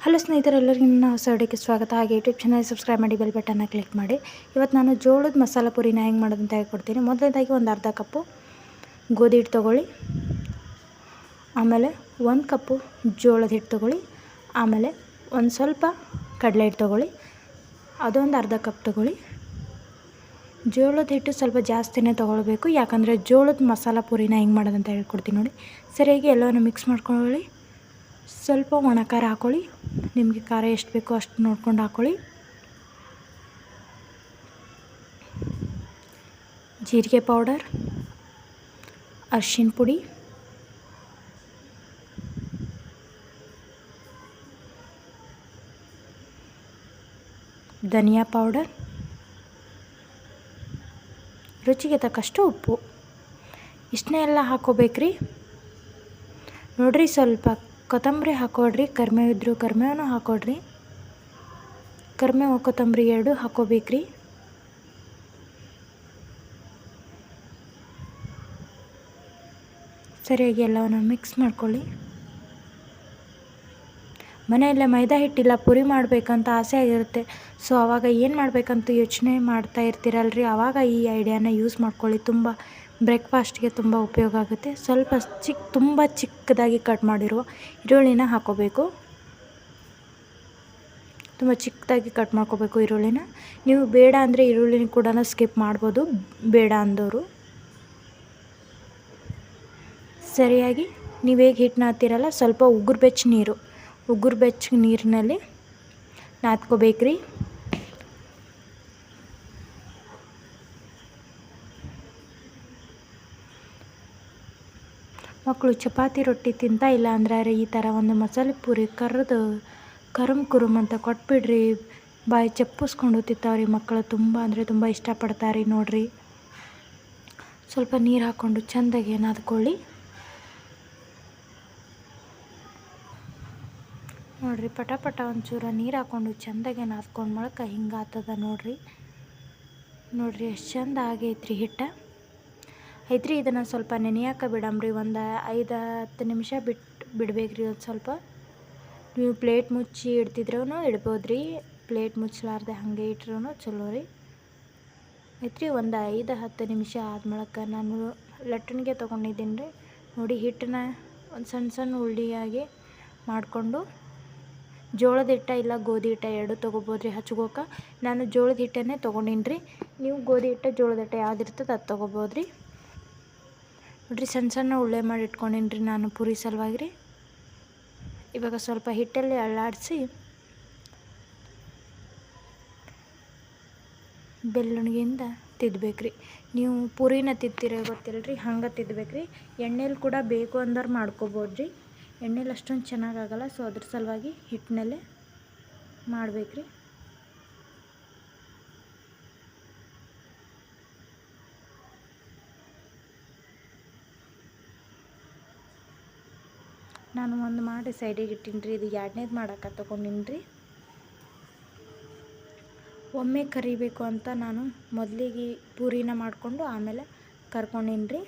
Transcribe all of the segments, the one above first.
Hello ಸ್ನೇಹಿತರೆಲ್ಲರಿಗೂ ನನ್ನ ಹೊಸ ವಿಡಿಯೋಕ್ಕೆ ಸ್ವಾಗತ. ಹಾಗೆ ಯೂಟ್ಯೂಬ್ ಚಾನಲ್ ಸಬ್ಸ್ಕ್ರೈಬ್ ಮಾಡಿ ಬೆಲ್ ಬಟನ್ನ ಕ್ಲಿಕ್ ಮಾಡಿ. ಇವತ್ತು ನಾನು ಜೋಳದ ಮಸಾಲ ಪುರಿನ ಹೆಂಗೆ ಮಾಡೋದು ಅಂತ ಹೇಳ್ಕೊಡ್ತೀನಿ. ಮೊದಲನೇದಾಗಿ ಒಂದು ಅರ್ಧ ಕಪ್ಪು ಗೋಧಿ ಹಿಟ್ಟು ತೊಗೊಳ್ಳಿ, ಆಮೇಲೆ 1 ಕಪ್ಪು ಜೋಳದ ಹಿಟ್ಟು ತೊಗೊಳ್ಳಿ, ಆಮೇಲೆ ಒಂದು ಸ್ವಲ್ಪ ಕಡಲೆ ಹಿಟ್ಟು ತೊಗೊಳ್ಳಿ, ಅದೊಂದು ಅರ್ಧ ಕಪ್ ತೊಗೊಳ್ಳಿ. ಜೋಳದ ಹಿಟ್ಟು ಸ್ವಲ್ಪ ಜಾಸ್ತಿನೇ ತೊಗೊಳ್ಬೇಕು, ಯಾಕಂದರೆ ಜೋಳದ ಮಸಾಲ ಪುರಿನ ಹೆಂಗೆ ಮಾಡೋದು ಅಂತ ಹೇಳ್ಕೊಡ್ತೀನಿ ನೋಡಿ. ಸರಿಯಾಗಿ ಎಲ್ಲವನ್ನು ಮಿಕ್ಸ್ ಮಾಡ್ಕೊಳ್ಳಿ. ಸ್ವಲ್ಪ ಒಣ ಖಾರ ಹಾಕ್ಕೊಳ್ಳಿ, ನಿಮಗೆ ಖಾರ ಎಷ್ಟು ಬೇಕೋ ಅಷ್ಟು ನೋಡ್ಕೊಂಡು ಹಾಕ್ಕೊಳ್ಳಿ. ಜೀರಿಗೆ ಪೌಡರ್, ಅರಿಶಿನ ಪುಡಿ, ಧನಿಯಾ ಪೌಡರ್, ರುಚಿಗೆ ತಕ್ಕಷ್ಟು ಉಪ್ಪು, ಇಷ್ಟನ್ನೇ ಎಲ್ಲ ಹಾಕ್ಕೋಬೇಕ್ರಿ. ನೋಡಿರಿ, ಸ್ವಲ್ಪ ಕೊತ್ತಂಬರಿ ಹಾಕ್ಕೊಡ್ರಿ, ಕರಿಬೇವು ಇದ್ದರೂ ಕರಿಬೇವೂ ಹಾಕ್ಕೊಡ್ರಿ. ಕರಿಬೇವು ಕೊತ್ತಂಬರಿ ಎರಡು ಹಾಕ್ಕೋಬೇಕ್ರಿ. ಸರಿಯಾಗಿ ಎಲ್ಲವನ್ನು ಮಿಕ್ಸ್ ಮಾಡ್ಕೊಳ್ಳಿ. ಮನೆಯಲ್ಲೇ ಮೈದಾ ಹಿಟ್ಟಿಲ್ಲ, ಪುರಿ ಮಾಡಬೇಕಂತ ಆಸೆ ಆಗಿರುತ್ತೆ. ಸೊ ಆವಾಗ ಏನು ಮಾಡಬೇಕಂತ ಯೋಚನೆ ಮಾಡ್ತಾ ಇರ್ತೀರಲ್ರಿ, ಆವಾಗ ಈ ಐಡಿಯಾನ ಯೂಸ್ ಮಾಡ್ಕೊಳ್ಳಿ. ತುಂಬ ಬ್ರೇಕ್ಫಾಸ್ಟ್ಗೆ ತುಂಬ ಉಪಯೋಗ ಆಗುತ್ತೆ. ಸ್ವಲ್ಪ ತುಂಬ ಚಿಕ್ಕದಾಗಿ ಕಟ್ ಮಾಡಿರುವ ಈರುಳ್ಳಿನ ಹಾಕ್ಕೋಬೇಕು. ತುಂಬ ಚಿಕ್ಕದಾಗಿ ಕಟ್ ಮಾಡ್ಕೋಬೇಕು ಈರುಳ್ಳಿನ. ನೀವು ಬೇಡ ಅಂದರೆ ಈರುಳ್ಳಿನ ಕೂಡ ಸ್ಕಿಪ್ ಮಾಡ್ಬೋದು, ಬೇಡ ಅಂದವರು. ಸರಿಯಾಗಿ ನೀವು ಹೇಗೆ ಹಿಟ್ಟು ನಾದ್ತೀರಲ್ಲ, ಸ್ವಲ್ಪ ಉಗುರು ಬೆಚ್ಚ ನೀರಿನಲ್ಲಿ ನಾದ್ಕೋಬೇಕ್ರಿ. ಮಕ್ಕಳು ಚಪಾತಿ ರೊಟ್ಟಿ ತಿಂತಾ ಇಲ್ಲ ಅಂದ್ರೆ ಈ ಥರ ಒಂದು ಮಸಾಲೆ ಪೂರಿ ಕುರುಮ್ ಅಂತ ಕೊಟ್ಬಿಡ್ರಿ, ಬಾಯಿ ಚಪ್ಪಿಸ್ಕೊಂಡು ತಿಂತಾವ್ರಿ ಮಕ್ಕಳು. ತುಂಬ ಅಂದರೆ ತುಂಬ ಇಷ್ಟಪಡ್ತಾರೆ ನೋಡ್ರಿ. ಸ್ವಲ್ಪ ನೀರು ಹಾಕ್ಕೊಂಡು ಚೆಂದಾಗಿ ನಾದ್ಕೊಳ್ಳಿ. ನೋಡಿರಿ, ಪಟ ಒಂಚೂರು ನೀರು ಹಾಕ್ಕೊಂಡು ಚೆಂದಾಗೆ ನಾದ್ಕೊಂಡು ಮೊಳಕ ಹಿಂಗೆ ಆಗ್ತದ ನೋಡ್ರಿ. ಎಷ್ಟು ಚೆಂದ ಆಗೈತ್ರಿ ಹಿಟ್ಟು. ಐತ್ರಿ, ಇದನ್ನು ಸ್ವಲ್ಪ ನೆನೆಯಾಕ ಬಿಡಮ್ರಿ. ಒಂದು 5-10 ನಿಮಿಷ ಬಿಡ್ಬೇಕ್ರಿ. ಒಂದು ಸ್ವಲ್ಪ ನೀವು ಪ್ಲೇಟ್ ಮುಚ್ಚಿ ಇಡ್ತಿದ್ರೂ ಇಡ್ಬೋದ್ರಿ, ಪ್ಲೇಟ್ ಮುಚ್ಚಲಾರ್ದೆ ಹಾಗೆ ಇಟ್ರೂ ಚಲೋ ರೀ. ಐತ್ರಿ, ಒಂದು 5-10 ನಿಮಿಷ ಆದ್ಮೇಲೆ ನಾನು ಲಟ್ಟಣಿಗೆ ತೊಗೊಂಡಿದ್ದೀನಿ ರೀ. ನೋಡಿ, ಹಿಟ್ಟನ್ನ ಒಂದು ಸಣ್ಣ ಉಳ್ಳಿಯಾಗಿ ಮಾಡಿಕೊಂಡು, ಜೋಳದ ಹಿಟ್ಟ ಇಲ್ಲ ಗೋಧಿ ಹಿಟ್ಟ ಎರಡು ತೊಗೋಬೋದ್ರಿ ಹಚ್ಕೋಕೆ. ನಾನು ಜೋಳದ ಹಿಟ್ಟನ್ನೇ ತೊಗೊಂಡಿನಿ ರೀ. ನೀವು ಗೋಧಿ ಹಿಟ್ಟ ಜೋಳದ ಹಿಟ್ಟ ಯಾವ್ದು ಇರ್ತದೆ ಅದು ತೊಗೋಬೋದ್ರಿ. ನೋಡಿರಿ, ಸಣ್ಣ ಉಳ್ಳೆ ಮಾಡಿ ಇಟ್ಕೊಂಡಿನಿ ರೀ ನಾನು ಪುರಿ ಸಲುವಾಗಿ ರೀ. ಇವಾಗ ಸ್ವಲ್ಪ ಹಿಟ್ಟಲ್ಲಿ ಅಳ್ಳಾಡಿಸಿ ಬೆಳ್ಳುಣಿಗೆಯಿಂದ ತಿದ್ದಬೇಕ್ರಿ. ನೀವು ಪುರಿನ ತಿತ್ತೀರ ಗೊತ್ತಿಲ್ಲರಿ, ಹಂಗೆ ತಿದ್ದಬೇಕ್ರಿ. ಎಣ್ಣೆಲಿ ಕೂಡ ಬೇಕು ಅಂದ್ರೆ ಮಾಡ್ಕೋಬೋದ್ರಿ. ಎಣ್ಣೆಲಿ ಅಷ್ಟೊಂದು ಚೆನ್ನಾಗಾಗಲ್ಲ, ಸೊ ಅದ್ರ ಸಲುವಾಗಿ ಹಿಟ್ಟಿನಲ್ಲೇ ಮಾಡಬೇಕ್ರಿ. ನಾನು ಒಂದು ಮಾಡಿ ಸೈಡಿಗೆ ಇಟ್ಟೀನಿ ರೀ. ಇದು 2ನೇದು ಮಾಡೋಕೆ ತೊಗೊಂಡಿನಿ ರೀ. ಒಮ್ಮೆ ಕರಿಬೇಕು ಅಂತ ನಾನು ಮೊದಲಿಗೆ ಪೂರಿನ ಮಾಡಿಕೊಂಡು ಆಮೇಲೆ ಕರ್ಕೊಂಡಿನಿ ರೀ.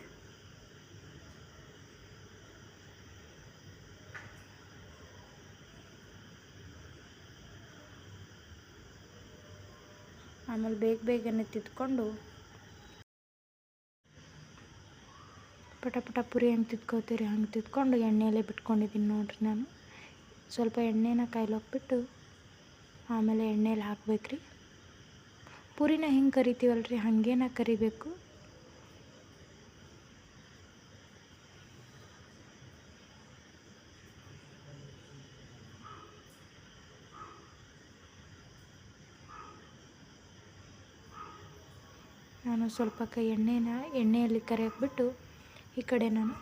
ಆಮೇಲೆ ಬೇಗನೆ ತಿದ್ಕೊಂಡು ಪಟ ಪುರಿ ಹೆಂಗೆ ತಿದ್ಕೋತೀರಿ ಹಂಗೆ ತಿದ್ಕೊಂಡು ಎಣ್ಣೆಯಲ್ಲೇ ಬಿಟ್ಕೊಂಡಿದ್ದೀನಿ ನೋಡಿರಿ. ನಾನು ಸ್ವಲ್ಪ ಎಣ್ಣೆನ ಕಾಯ್ಲೋಗ್ಬಿಟ್ಟು ಆಮೇಲೆ ಎಣ್ಣೆಯಲ್ಲಿ ಹಾಕ್ಬೇಕ್ರಿ. ಪುರಿನ ಹಿಂಗೆ ಕರಿತೀವಲ್ರಿ, ಹಾಗೇನ ಕರಿಬೇಕು. ನಾನು ಸ್ವಲ್ಪ ಎಣ್ಣೆಯಲ್ಲಿ ಕರಿಯಾಕ್ಬಿಟ್ಟು ಈ ಕಡೆ ನಾನು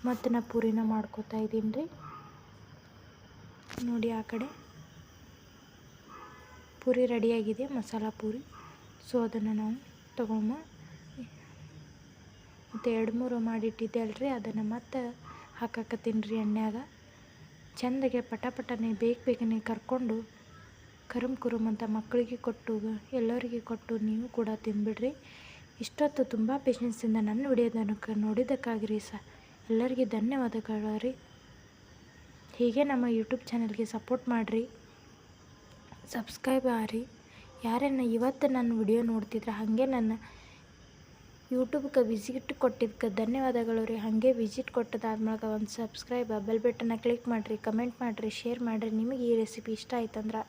ಮತ್ತೆ ಪೂರಿನ ಮಾಡ್ಕೋತಾ ಇದ್ದೀನಿ ರೀ. ನೋಡಿ, ಆ ಕಡೆ ಪೂರಿ ರೆಡಿಯಾಗಿದೆ, ಮಸಾಲ ಪೂರಿ. ಸೊ ಅದನ್ನು ನಾವು ಮತ್ತು 2-3 ಮಾಡಿಟ್ಟಿದ್ದೆ ಅಲ್ರಿ, ಅದನ್ನು ಮತ್ತೆ ಹಾಕಾಕತ್ತೀನಿ ರೀ ಎಣ್ಣೆಯಾಗ. ಚೆಂದಾಗೆ ಪಟನೆ ಬೇಗನೆ ಕರ್ಕೊಂಡು ಕುರುಮ್ ಅಂತ ಮಕ್ಕಳಿಗೆ ಕೊಟ್ಟು ಎಲ್ಲರಿಗೆ ಕೊಟ್ಟು ನೀವು ಕೂಡ ತಿಂದ್ಬಿಡ್ರಿ. ಇಷ್ಟೊತ್ತು ತುಂಬ ಪೇಷನ್ಸಿಂದ ನನ್ನ ವಿಡಿಯೋದನ್ನು ನೋಡಿದ್ದಕ್ಕಾಗಿ ರೀ ಎಲ್ಲರಿಗೆ ಧನ್ಯವಾದಗಳು ರೀ. ಹೀಗೆ ನಮ್ಮ ಯೂಟ್ಯೂಬ್ ಚಾನಲ್ಗೆ ಸಪೋರ್ಟ್ ಮಾಡಿರಿ, ಸಬ್ಸ್ಕ್ರೈಬ್ ಆಗ್ರಿ. ಯಾರನ್ನ ಇವತ್ತು ನನ್ನ ವಿಡಿಯೋ ನೋಡ್ತಿದ್ರೆ ಹಾಗೆ ನನ್ನ ಯೂಟ್ಯೂಬ್ಗೆ ವಿಸಿಟ್ ಕೊಟ್ಟಿದ್ದಕ್ಕೆ ಧನ್ಯವಾದಗಳು ರೀ. ಹಾಗೆ ವಿಸಿಟ್ ಕೊಟ್ಟದಾದ್ಮೇಲೆ ಒಂದು ಸಬ್ಸ್ಕ್ರೈಬ್ ಬೆಲ್ ಬಟನ್ನ ಕ್ಲಿಕ್ ಮಾಡಿರಿ, ಕಮೆಂಟ್ ಮಾಡಿರಿ, ಶೇರ್ ಮಾಡಿರಿ. ನಿಮಗೆ ಈ ರೆಸಿಪಿ ಇಷ್ಟ ಆಯ್ತಂದ್ರೆ